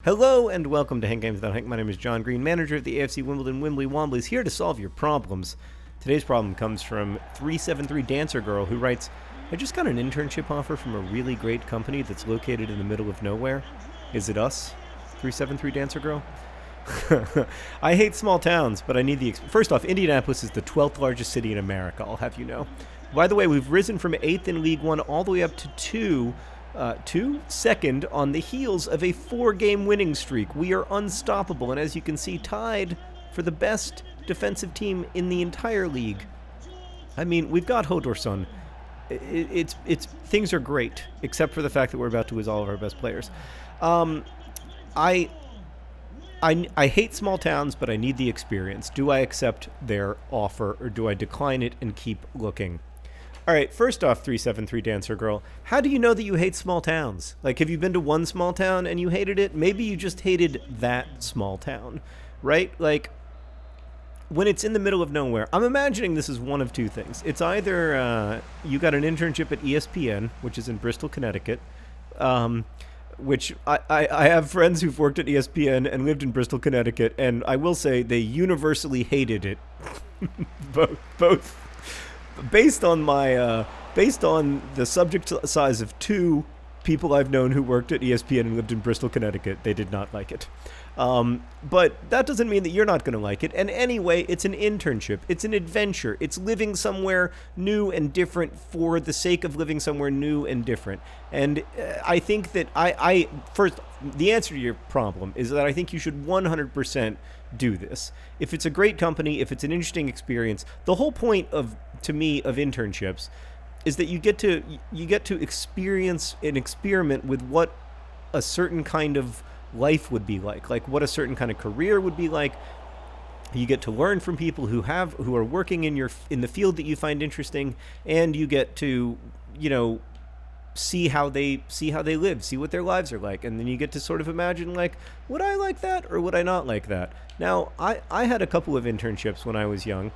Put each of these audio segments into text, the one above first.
Hello and welcome to hankgames without Hank. My name is John Green, manager of the AFC Wimbledon Wimbly Womblys, here to solve your problems. Today's problem comes from 373 Dancer Girl, who writes, I just got an internship offer from a really great company that's located in the middle of nowhere. Is it us? 373 Dancer Girl? I hate small towns, but I need the... First off, Indianapolis is the 12th largest city in America, I'll have you know. By the way, we've risen from 8th in League One all the way up to second on the heels of a 4-game winning streak. We are unstoppable, and as you can see, tied for the best defensive team in the entire league. I mean, we've got Hodorson. It's things are great, except for the fact that we're about to lose all of our best players. I hate small towns, but I need the experience. Do I accept their offer, or do I decline it and keep looking? All right, first off, 373 Dancer Girl, how do you know that you hate small towns? Like, have you been to one small town and you hated it? Maybe you just hated that small town, right? Like, when it's in the middle of nowhere, I'm imagining this is one of two things. It's either you got an internship at ESPN, which is in Bristol, Connecticut, which I have friends who've worked at ESPN and lived in Bristol, Connecticut, and I will say they universally hated it. both. Based on the subject size of two people I've known who worked at ESPN and lived in Bristol, Connecticut, they did not like it. But that doesn't mean that you're not going to like it. And anyway, it's an internship. It's an adventure. It's living somewhere new and different for the sake of living somewhere new and different. And I think that first, the answer to your problem is that I think you should 100% do this. If it's a great company, if it's an interesting experience, the whole point to me of internships is that you get to experience and experiment with what a certain kind of life would be like what a certain kind of career would be like. You get to learn from people who are working in the field that you find interesting, and you get to, see how they live, see what their lives are like, and then you get to sort of imagine, like, would I like that or would I not like that? Now, I had a couple of internships when I was young.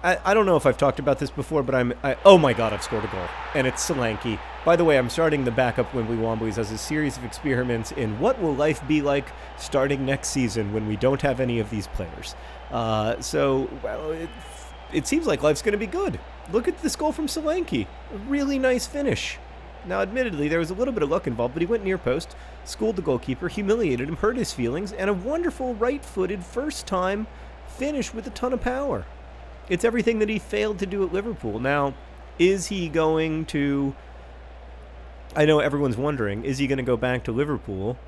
I don't know if I've talked about this before, but oh my god, I've scored a goal, and it's Solanke. By the way, I'm starting the backup Wimbly Womblys as a series of experiments in what will life be like starting next season when we don't have any of these players. It seems like life's going to be good. Look at this goal from Solanke. A really nice finish. Now, admittedly, there was a little bit of luck involved, but he went near post, schooled the goalkeeper, humiliated him, hurt his feelings, and a wonderful right-footed first-time finish with a ton of power. It's everything that he failed to do at Liverpool. Now, is he going to... I know everyone's wondering, is he going to go back to Liverpool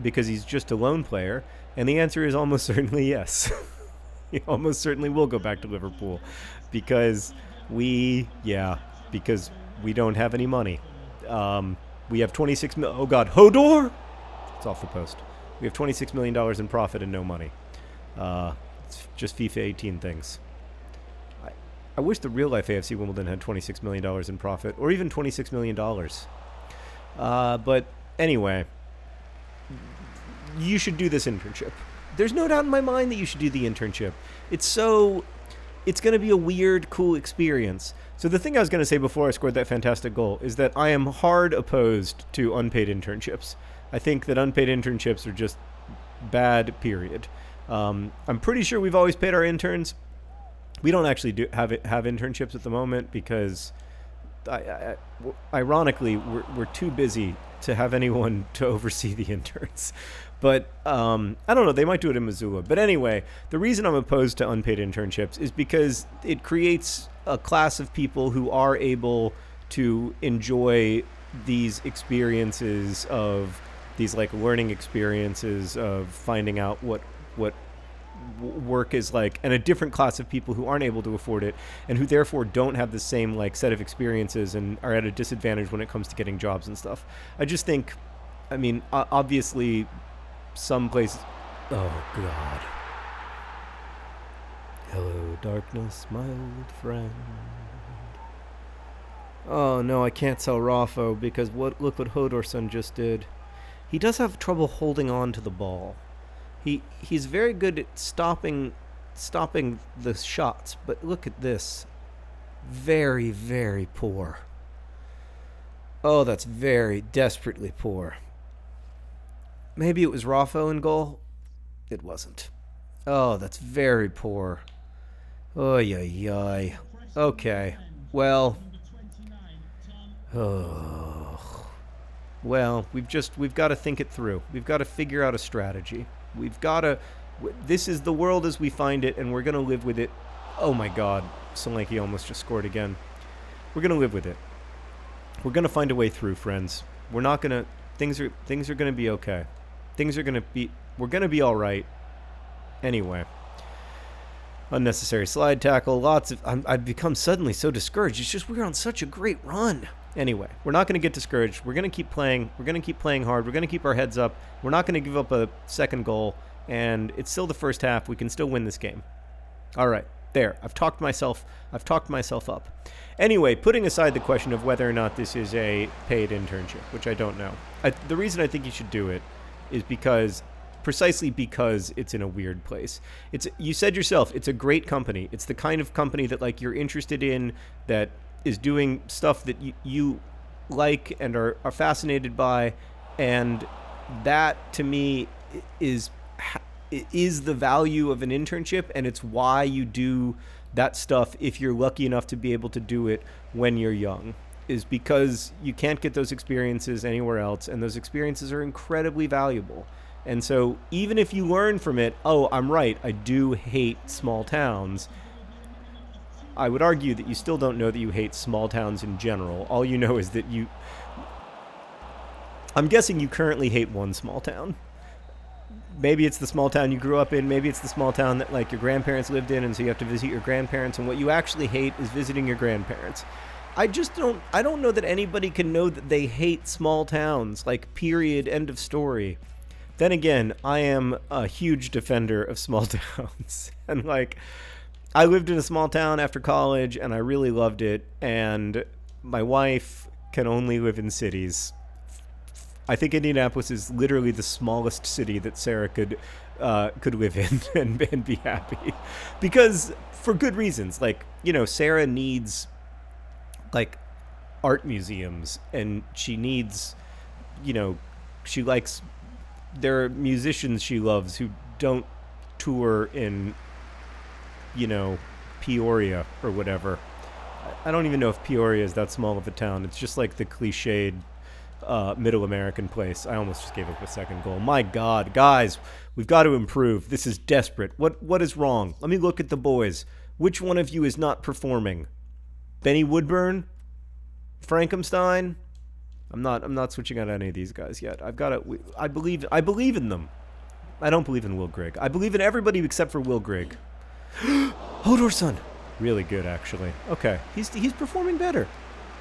because he's just a loan player? And the answer is almost certainly yes. He almost certainly will go back to Liverpool because we don't have any money. We have 26 million... Oh, God. Hodor! It's off the post. We have $26 million in profit and no money. It's just FIFA 18 things. I wish the real-life AFC Wimbledon had $26 million in profit, or even $26 million. But anyway, you should do this internship. There's no doubt in my mind that you should do the internship. It's going to be a weird, cool experience. So the thing I was going to say before I scored that fantastic goal is that I am hard opposed to unpaid internships. I think that unpaid internships are just bad, period. I'm pretty sure we've always paid our interns. We don't actually have internships at the moment because, ironically, we're too busy to have anyone to oversee the interns. But I don't know, they might do it in Missoula. But anyway, the reason I'm opposed to unpaid internships is because it creates a class of people who are able to enjoy these experiences of these like learning experiences of finding out what work is like, and a different class of people who aren't able to afford it and who therefore don't have the same like set of experiences and are at a disadvantage when it comes to getting jobs and stuff. I just think, I mean, obviously some places... Oh, God. Hello, darkness, my old friend. Oh, no, I can't sell Raffo because look what Hodorson just did. He does have trouble holding on to the ball. He's very good at stopping the shots, but look at this. Very, very poor. Oh, that's very desperately poor. Maybe it was Raffo in goal. It wasn't. Oh, that's very poor. Oy, oy, oy. Okay. Well. Oh. Well, we've got to think it through. We've got to figure out a strategy. We've got to. This is the world as we find it, and we're gonna live with it. Oh my God, Solanke almost just scored again. We're gonna live with it. We're gonna find a way through, friends. We're not gonna. Things are gonna be okay. Things are gonna be. We're gonna be all right. Anyway. Unnecessary slide tackle. Lots of. I've become suddenly so discouraged. It's just we're on such a great run. Anyway, we're not going to get discouraged. We're going to keep playing. We're going to keep playing hard. We're going to keep our heads up. We're not going to give up a second goal. And it's still the first half. We can still win this game. All right. There. I've talked myself up. Anyway, putting aside the question of whether or not this is a paid internship, which I don't know. The reason I think you should do it is precisely because it's in a weird place. You said yourself, it's a great company. It's the kind of company that like you're interested in, that is doing stuff that you like and are fascinated by, and that to me is the value of an internship, and it's why you do that stuff if you're lucky enough to be able to do it when you're young, is because you can't get those experiences anywhere else, and those experiences are incredibly valuable. And so even if you learn from it, oh, I'm right, I do hate small towns, I would argue that you still don't know that you hate small towns in general. All you know is that I'm guessing you currently hate one small town. Maybe it's the small town you grew up in. Maybe it's the small town that like your grandparents lived in, and so you have to visit your grandparents. And what you actually hate is visiting your grandparents. I don't know that anybody can know that they hate small towns, like period, end of story. Then again, I am a huge defender of small towns. And like, I lived in a small town after college, and I really loved it. And my wife can only live in cities. I think Indianapolis is literally the smallest city that Sarah could live in and be happy, because for good reasons. Like, you know, Sarah needs like art museums, and she needs, you know, she likes. There are musicians she loves who don't tour in, you know, Peoria or whatever. I don't even know if Peoria is that small of a town. It's just like the cliched middle American place. I almost just gave up a second goal. My God, guys, we've got to improve. This is desperate. What is wrong? Let me look at the boys. Which one of you is not performing? Benny Woodburn? Frankenstein? I'm not switching out any of these guys yet. I believe in them. I don't believe in Will Grigg. I believe in everybody except for Will Grigg. Hodorson. Really good, actually. Okay, he's performing better.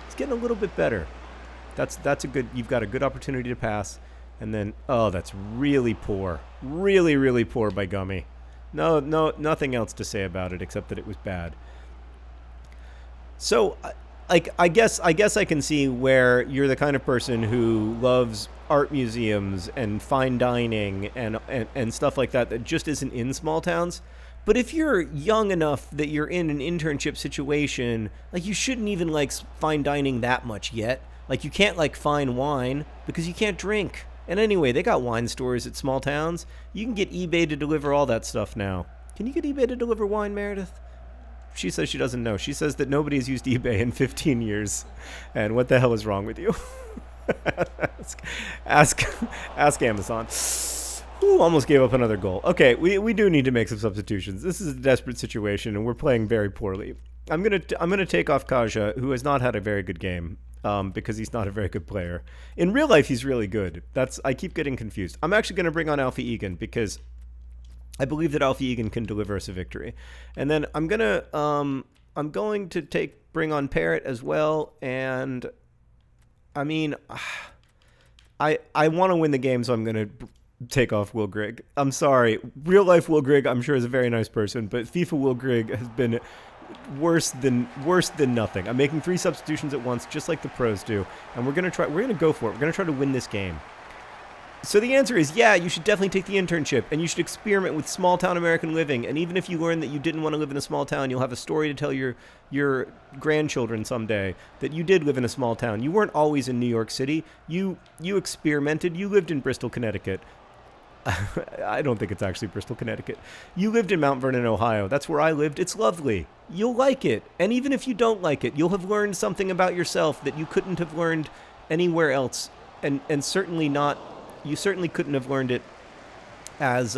He's getting a little bit better. That's a good. You've got a good opportunity to pass, and then that's really poor. Really, really poor by Gummy. No, nothing else to say about it except that it was bad. So, like, I guess I can see where you're the kind of person who loves art museums and fine dining and stuff like that just isn't in small towns. But if you're young enough that you're in an internship situation, like, you shouldn't even like fine dining that much yet. Like, you can't like fine wine because you can't drink. And anyway, they got wine stores at small towns. You can get eBay to deliver all that stuff now. Can you get eBay to deliver wine, Meredith? She says she doesn't know. She says that nobody has used eBay in 15 years. And what the hell is wrong with you? ask Amazon. Ooh, almost gave up another goal. Okay, we do need to make some substitutions. This is a desperate situation, and we're playing very poorly. I'm gonna take off Kaja, who has not had a very good game, because he's not a very good player. In real life, he's really good. I keep getting confused. I'm actually gonna bring on Alfie Egan because I believe that Alfie Egan can deliver us a victory. And then I'm going to bring on Parrott as well. And I mean, I want to win the game, so I'm going to take off Will Grigg. I'm sorry. Real life Will Grigg, I'm sure, is a very nice person, but FIFA Will Grigg has been worse than nothing. I'm making 3 substitutions at once, just like the pros do. And we're going to go for it. We're going to try to win this game. So the answer is, yeah, you should definitely take the internship, and you should experiment with small-town American living. And even if you learn that you didn't want to live in a small town, you'll have a story to tell your grandchildren someday that you did live in a small town. You weren't always in New York City. You experimented. You lived in Bristol, Connecticut. I don't think it's actually Bristol, Connecticut. You lived in Mount Vernon, Ohio. That's where I lived. It's lovely. You'll like it. And even if you don't like it, you'll have learned something about yourself that you couldn't have learned anywhere else. And certainly not, you certainly couldn't have learned it as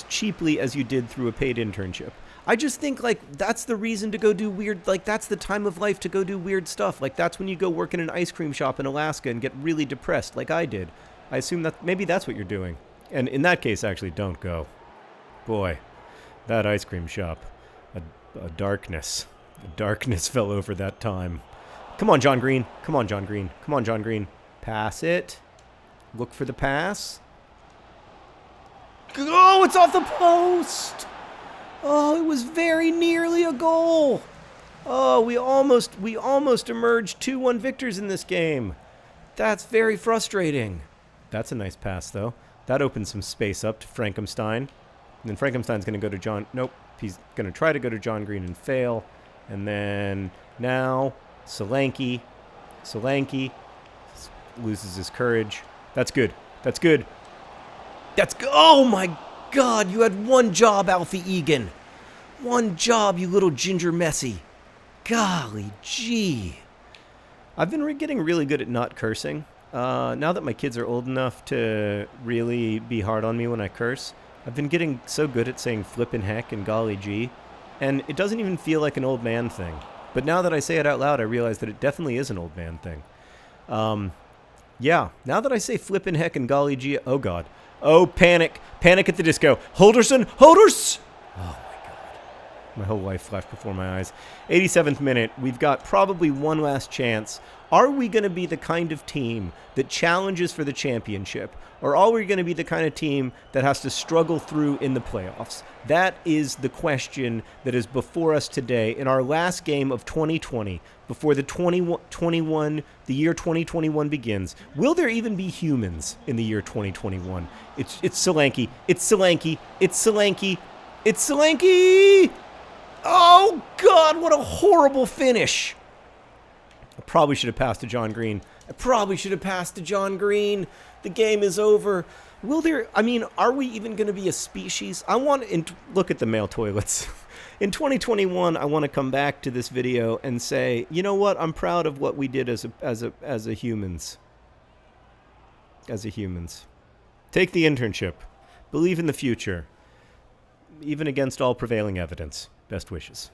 cheaply as you did through a paid internship. I just think, like, that's the reason to go do weird, like, that's the time of life to go do weird stuff. Like, that's when you go work in an ice cream shop in Alaska and get really depressed, like I did. I assume that maybe that's what you're doing. And in that case, actually, don't go. Boy, that ice cream shop, a darkness fell over that time. Come on, John Green. Come on, John Green. Come on, John Green. Pass it. Look for the pass. Oh, it's off the post. Oh, it was very nearly a goal. Oh, we almost emerged 2-1 victors in this game. That's very frustrating. That's a nice pass, though. That opens some space up to Frankenstein. And then Frankenstein's going to go to John... Nope. He's going to try to go to John Green and fail. And then now Solanke loses his courage. That's good. That's good. That's good. Oh, my God. You had one job, Alfie Egan. One job, you little ginger messy. Golly gee. I've been getting really good at not cursing. Now that my kids are old enough to really be hard on me when I curse, I've been getting so good at saying flippin' heck and golly gee, and it doesn't even feel like an old man thing. But now that I say it out loud, I realize that it definitely is an old man thing. Yeah, now that I say flippin' heck and golly gee, oh God. Oh, panic. Panic at the disco. Holders! Oh, my whole life flashed before my eyes. 87th minute. We've got probably one last chance. Are we going to be the kind of team that challenges for the championship? Or are we going to be the kind of team that has to struggle through in the playoffs? That is the question that is before us today in our last game of 2020, before the year 2021 begins. Will there even be humans in the year 2021? It's Solanke. It's Solanke. It's Solanke. It's Solanke! Oh, God, what a horrible finish. I probably should have passed to John Green. The game is over. Are we even going to be a species? Look at the male toilets. In 2021, I want to come back to this video and say, you know what? I'm proud of what we did as a humans. As a humans. Take the internship. Believe in the future. Even against all prevailing evidence. Best wishes.